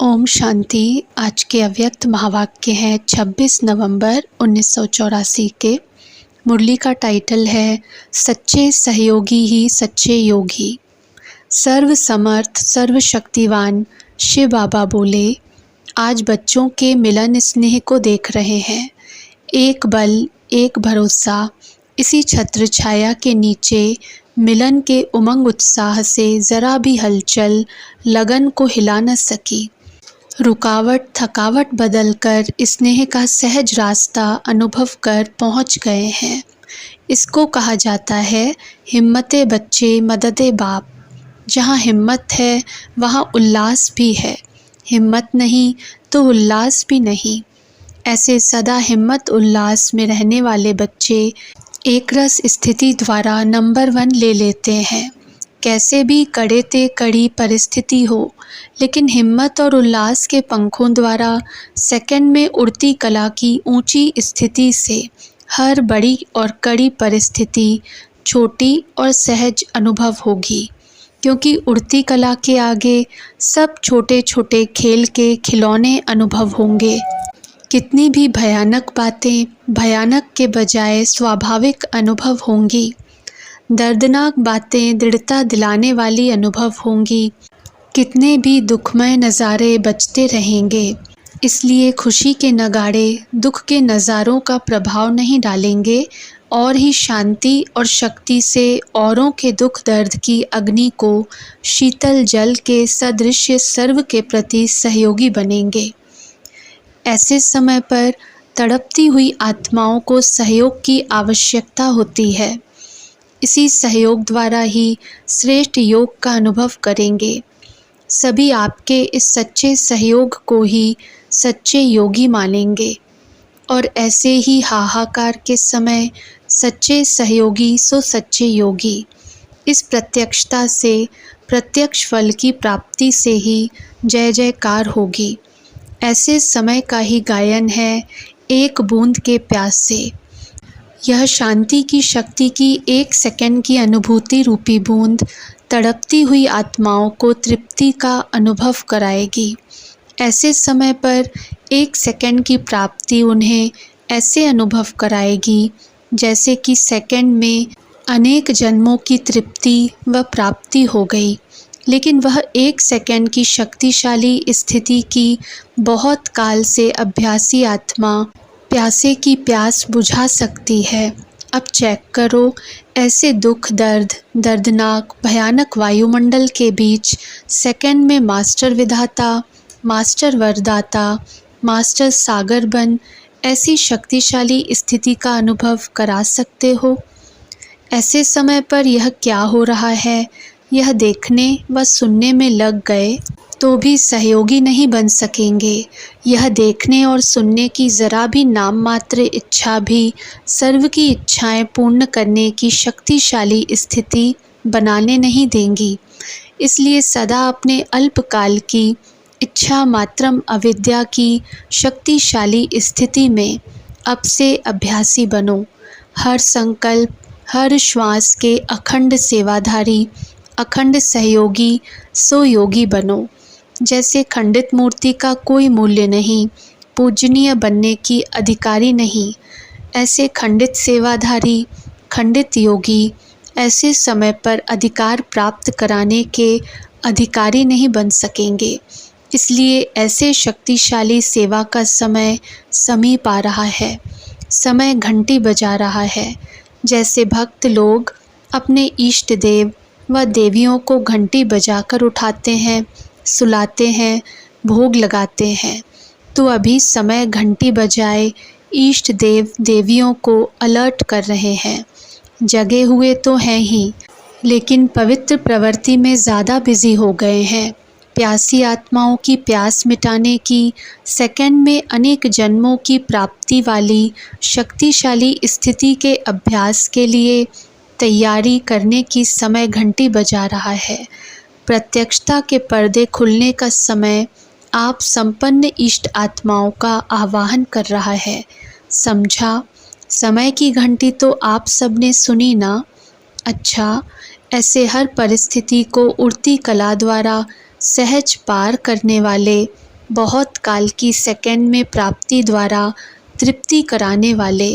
ओम शांति। आज के अव्यक्त महावाक्य हैं 26 नवंबर 1984 के। मुरली का टाइटल है सच्चे सहयोगी ही सच्चे योगी। सर्व समर्थ सर्वशक्तिवान शिव बाबा बोले, आज बच्चों के मिलन स्नेह को देख रहे हैं। एक बल एक भरोसा, इसी छत्र छाया के नीचे मिलन के उमंग उत्साह से ज़रा भी हलचल लगन को हिला न सकी। रुकावट थकावट बदलकर स्नेह का सहज रास्ता अनुभव कर पहुंच गए हैं। इसको कहा जाता है हिम्मते बच्चे मददे बाप। जहाँ हिम्मत है वहाँ उल्लास भी है, हिम्मत नहीं तो उल्लास भी नहीं। ऐसे सदा हिम्मत उल्लास में रहने वाले बच्चे एक रस स्थिति द्वारा नंबर 1 ले लेते हैं। कैसे भी कड़े ते कड़ी परिस्थिति हो, लेकिन हिम्मत और उल्लास के पंखों द्वारा सेकंड में उड़ती कला की ऊंची स्थिति से हर बड़ी और कड़ी परिस्थिति छोटी और सहज अनुभव होगी, क्योंकि उड़ती कला के आगे सब छोटे छोटे खेल के खिलौने अनुभव होंगे। कितनी भी भयानक बातें भयानक के बजाय स्वाभाविक अनुभव होंगी। दर्दनाक बातें दृढ़ता दिलाने वाली अनुभव होंगी। कितने भी दुखमय नज़ारे बचते रहेंगे। इसलिए खुशी के नगाड़े दुख के नज़ारों का प्रभाव नहीं डालेंगे और ही शांति और शक्ति से औरों के दुख दर्द की अग्नि को शीतल जल के सदृश सर्व के प्रति सहयोगी बनेंगे। ऐसे समय पर तड़पती हुई आत्माओं को सहयोग की आवश्यकता होती है। इसी सहयोग द्वारा ही श्रेष्ठ योग का अनुभव करेंगे। सभी आपके इस सच्चे सहयोग को ही सच्चे योगी मानेंगे और ऐसे ही हाहाकार के समय सच्चे सहयोगी सो सच्चे योगी। इस प्रत्यक्षता से प्रत्यक्ष फल की प्राप्ति से ही जय जयकार होगी। ऐसे समय का ही गायन है एक बूंद के प्यास से। यह शांति की शक्ति की एक सेकंड की अनुभूति रूपी बूंद तड़पती हुई आत्माओं को तृप्ति का अनुभव कराएगी। ऐसे समय पर एक सेकंड की प्राप्ति उन्हें ऐसे अनुभव कराएगी जैसे कि सेकंड में अनेक जन्मों की तृप्ति व प्राप्ति हो गई। लेकिन वह एक सेकंड की शक्तिशाली स्थिति की बहुत काल से अभ्यासी आत्मा प्यासे की प्यास बुझा सकती है। अब चेक करो, ऐसे दुख दर्द दर्दनाक भयानक वायुमंडल के बीच सेकंड में मास्टर विधाता मास्टर वरदाता मास्टर सागर बन ऐसी शक्तिशाली स्थिति का अनुभव करा सकते हो। ऐसे समय पर यह क्या हो रहा है, यह देखने व सुनने में लग गए तो भी सहयोगी नहीं बन सकेंगे। यह देखने और सुनने की ज़रा भी नाम मात्र इच्छा भी सर्व की इच्छाएं पूर्ण करने की शक्तिशाली स्थिति बनाने नहीं देंगी। इसलिए सदा अपने अल्पकाल की इच्छा मात्रम अविद्या की शक्तिशाली स्थिति में अब से अभ्यासी बनो। हर संकल्प हर श्वास के अखंड सेवाधारी अखंड सहयोगी सो योगी बनो। जैसे खंडित मूर्ति का कोई मूल्य नहीं, पूजनीय बनने की अधिकारी नहीं, ऐसे खंडित सेवाधारी खंडित योगी ऐसे समय पर अधिकार प्राप्त कराने के अधिकारी नहीं बन सकेंगे। इसलिए ऐसे शक्तिशाली सेवा का समय समीप आ रहा है। समय घंटी बजा रहा है। जैसे भक्त लोग अपने इष्ट देव व देवियों को घंटी बजाकर उठाते हैं, सुलाते हैं, भोग लगाते हैं, तो अभी समय घंटी बजाए इष्ट देव देवियों को अलर्ट कर रहे हैं। जगे हुए तो हैं ही, लेकिन पवित्र प्रवृत्ति में ज़्यादा बिजी हो गए हैं। प्यासी आत्माओं की प्यास मिटाने की सेकंड में अनेक जन्मों की प्राप्ति वाली शक्तिशाली स्थिति के अभ्यास के लिए तैयारी करने की समय घंटी बजा रहा है। प्रत्यक्षता के पर्दे खुलने का समय आप संपन्न इष्ट आत्माओं का आवाहन कर रहा है। समझा? समय की घंटी तो आप सबने सुनी ना। अच्छा, ऐसे हर परिस्थिति को उड़ती कला द्वारा सहज पार करने वाले बहुत काल की सेकंड में प्राप्ति द्वारा तृप्ति कराने वाले,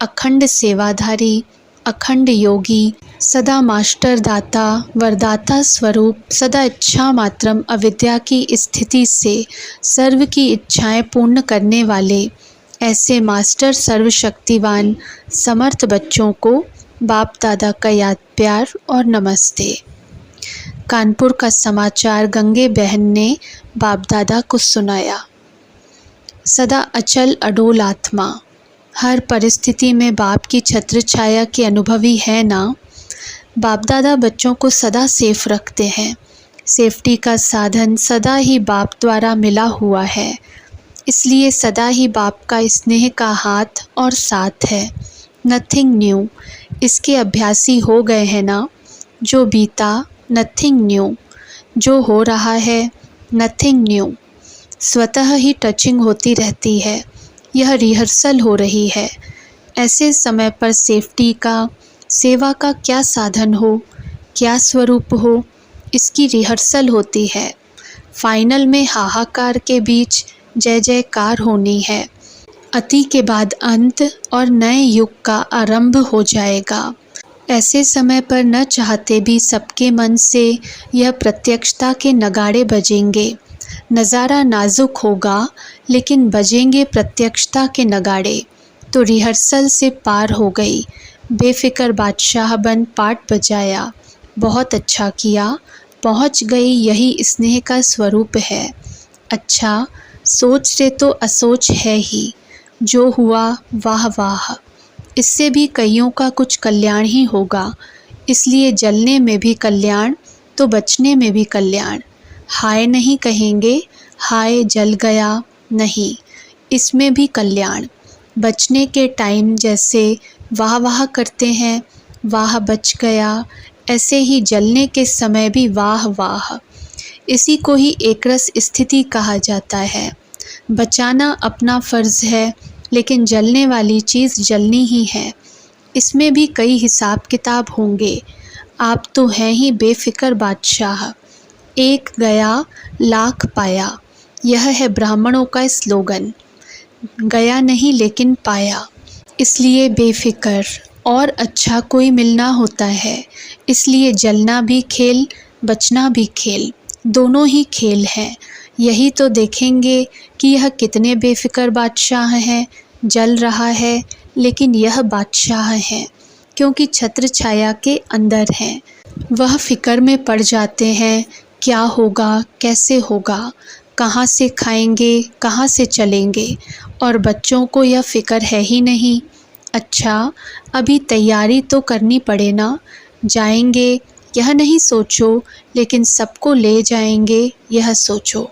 अखंड सेवाधारी, अखंड योगी, सदा मास्टर दाता, वरदाता स्वरूप, सदा इच्छा मात्रम अविद्या की स्थिति से सर्व की इच्छाएं पूर्ण करने वाले ऐसे मास्टर सर्वशक्तिवान समर्थ बच्चों को बाप दादा का याद प्यार और नमस्ते। कानपुर का समाचार गंगे बहन ने बाप दादा को सुनाया। सदा अचल अडोल आत्मा, हर परिस्थिति में बाप की छत्र छाया के अनुभवी है ना। बाप दादा बच्चों को सदा सेफ रखते हैं। सेफ्टी का साधन सदा ही बाप द्वारा मिला हुआ है, इसलिए सदा ही बाप का स्नेह का हाथ और साथ है। नथिंग न्यू, इसके अभ्यासी हो गए हैं ना। जो बीता नथिंग न्यू, जो हो रहा है नथिंग न्यू। स्वतः ही टचिंग होती रहती है, यह रिहर्सल हो रही है। ऐसे समय पर सेफ्टी का, सेवा का क्या साधन हो, क्या स्वरूप हो, इसकी रिहर्सल होती है। फाइनल में हाहाकार के बीच जय जयकार होनी है। अति के बाद अंत और नए युग का आरंभ हो जाएगा। ऐसे समय पर न चाहते भी सबके मन से यह प्रत्यक्षता के नगाड़े बजेंगे। नज़ारा नाजुक होगा लेकिन बजेंगे प्रत्यक्षता के नगाड़े। तो रिहर्सल से पार हो गई। बेफिक्र बादशाह बन पाठ बजाया, बहुत अच्छा किया, पहुंच गई, यही स्नेह का स्वरूप है। अच्छा, सोच से तो असोच है ही, जो हुआ वाह वाह। इससे भी कईयों का कुछ कल्याण ही होगा, इसलिए जलने में भी कल्याण तो बचने में भी कल्याण। हाय नहीं कहेंगे, हाय जल गया नहीं, इसमें भी कल्याण। बचने के टाइम जैसे वाह वाह करते हैं, वाह बच गया, ऐसे ही जलने के समय भी वाह वाह। इसी को ही एकरस स्थिति कहा जाता है। बचाना अपना फ़र्ज़ है, लेकिन जलने वाली चीज़ जलनी ही है। इसमें भी कई हिसाब किताब होंगे। आप तो हैं ही बेफिक्र बादशाह, एक गया लाख पाया, यह है ब्राह्मणों का स्लोगन। गया नहीं लेकिन पाया, इसलिए बेफिक्र। और अच्छा कोई मिलना होता है, इसलिए जलना भी खेल, बचना भी खेल, दोनों ही खेल हैं। यही तो देखेंगे कि यह कितने बेफिक्र बादशाह हैं। जल रहा है लेकिन यह बादशाह हैं, क्योंकि छत्र छाया के अंदर हैं। वह फिक्र में पड़ जाते हैं, क्या होगा, कैसे होगा, कहाँ से खाएंगे, कहाँ से चलेंगे। और बच्चों को यह फिक्र है ही नहीं। अच्छा, अभी तैयारी तो करनी पड़े ना। जाएंगे यह नहीं सोचो, लेकिन सबको ले जाएंगे यह सोचो।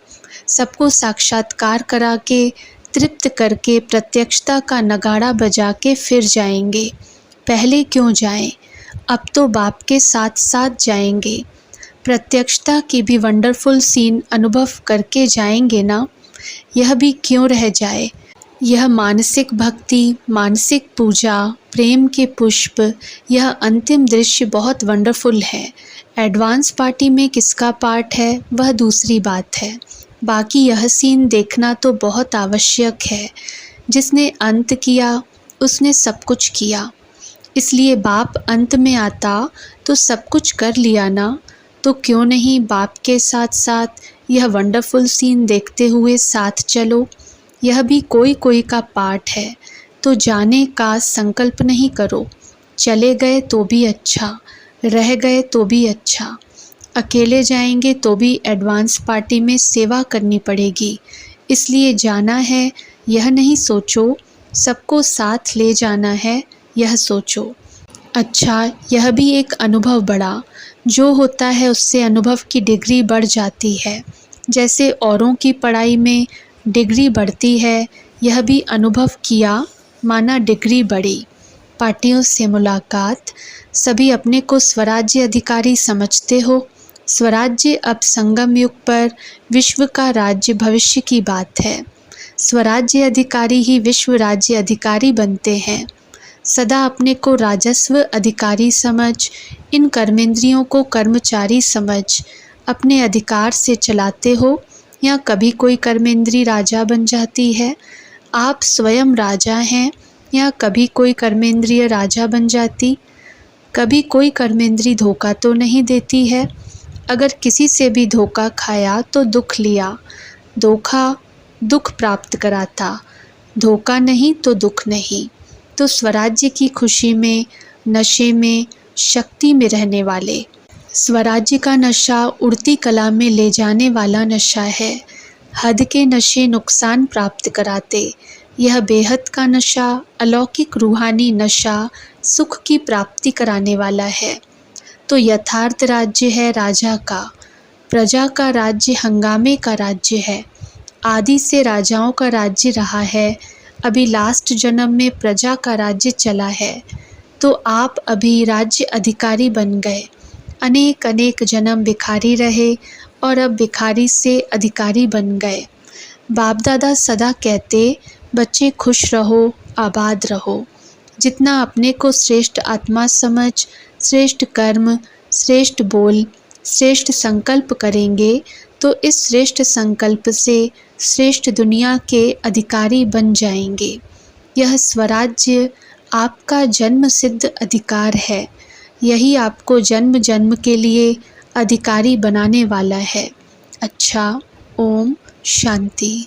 सबको साक्षात्कार करा के, तृप्त करके, प्रत्यक्षता का नगाड़ा बजा के फिर जाएंगे। पहले क्यों जाएं, अब तो बाप के साथ साथ जाएंगे। प्रत्यक्षता की भी वंडरफुल सीन अनुभव करके जाएंगे ना। यह भी क्यों रह जाए। यह मानसिक भक्ति, मानसिक पूजा, प्रेम के पुष्प, यह अंतिम दृश्य बहुत वंडरफुल है। एडवांस पार्टी में किसका पार्ट है वह दूसरी बात है, बाकी यह सीन देखना तो बहुत आवश्यक है। जिसने अंत किया उसने सब कुछ किया, इसलिए बाप अंत में आता तो सब कुछ कर लिया ना। तो क्यों नहीं बाप के साथ साथ यह वंडरफुल सीन देखते हुए साथ चलो। यह भी कोई कोई का पार्ट है, तो जाने का संकल्प नहीं करो। चले गए तो भी अच्छा, रह गए तो भी अच्छा। अकेले जाएंगे तो भी एडवांस पार्टी में सेवा करनी पड़ेगी, इसलिए जाना है यह नहीं सोचो, सबको साथ ले जाना है यह सोचो। अच्छा, यह भी एक अनुभव बढ़ा। जो होता है उससे अनुभव की डिग्री बढ़ जाती है। जैसे औरों की पढ़ाई में डिग्री बढ़ती है, यह भी अनुभव किया माना डिग्री बढ़ी। पार्टियों से मुलाकात, सभी अपने को स्वराज्य अधिकारी समझते हो। स्वराज्य अब संगम युग पर विश्व का राज्य भविष्य की बात है। स्वराज्य अधिकारी ही विश्व राज्य अधिकारी बनते हैं। सदा अपने को राजस्व अधिकारी समझ, इन कर्मेंद्रियों को कर्मचारी समझ अपने अधिकार से चलाते हो या कभी कोई कर्मेंद्री राजा बन जाती है। आप स्वयं राजा हैं या कभी कोई कर्मेंद्रिय राजा बन जाती। कभी कोई कर्मेंद्री धोखा तो नहीं देती है। अगर किसी से भी धोखा खाया तो दुख लिया। धोखा दुख प्राप्त कराता, धोखा नहीं तो दुख नहीं। तो स्वराज्य की खुशी में, नशे में, शक्ति में रहने वाले। स्वराज्य का नशा उड़ती कला में ले जाने वाला नशा है। हद के नशे नुकसान प्राप्त कराते। यह बेहद का नशा, अलौकिक रूहानी नशा, सुख की प्राप्ति कराने वाला है। तो यथार्थ राज्य है राजा का। प्रजा का राज्य हंगामे का राज्य है। आदि से राजाओं का राज्य रहा है, अभी लास्ट जन्म में प्रजा का राज्य चला है। तो आप अभी राज्य अधिकारी बन गए। अनेक अनेक जन्म भिखारी रहे और अब भिखारी से अधिकारी बन गए। बाप दादा सदा कहते, बच्चे खुश रहो, आबाद रहो। जितना अपने को श्रेष्ठ आत्मा समझ, श्रेष्ठ कर्म, श्रेष्ठ बोल, श्रेष्ठ संकल्प करेंगे तो इस श्रेष्ठ संकल्प से श्रेष्ठ दुनिया के अधिकारी बन जाएंगे। यह स्वराज्य आपका जन्म सिद्ध अधिकार है। यही आपको जन्म जन्म के लिए अधिकारी बनाने वाला है। अच्छा, ओम शांति।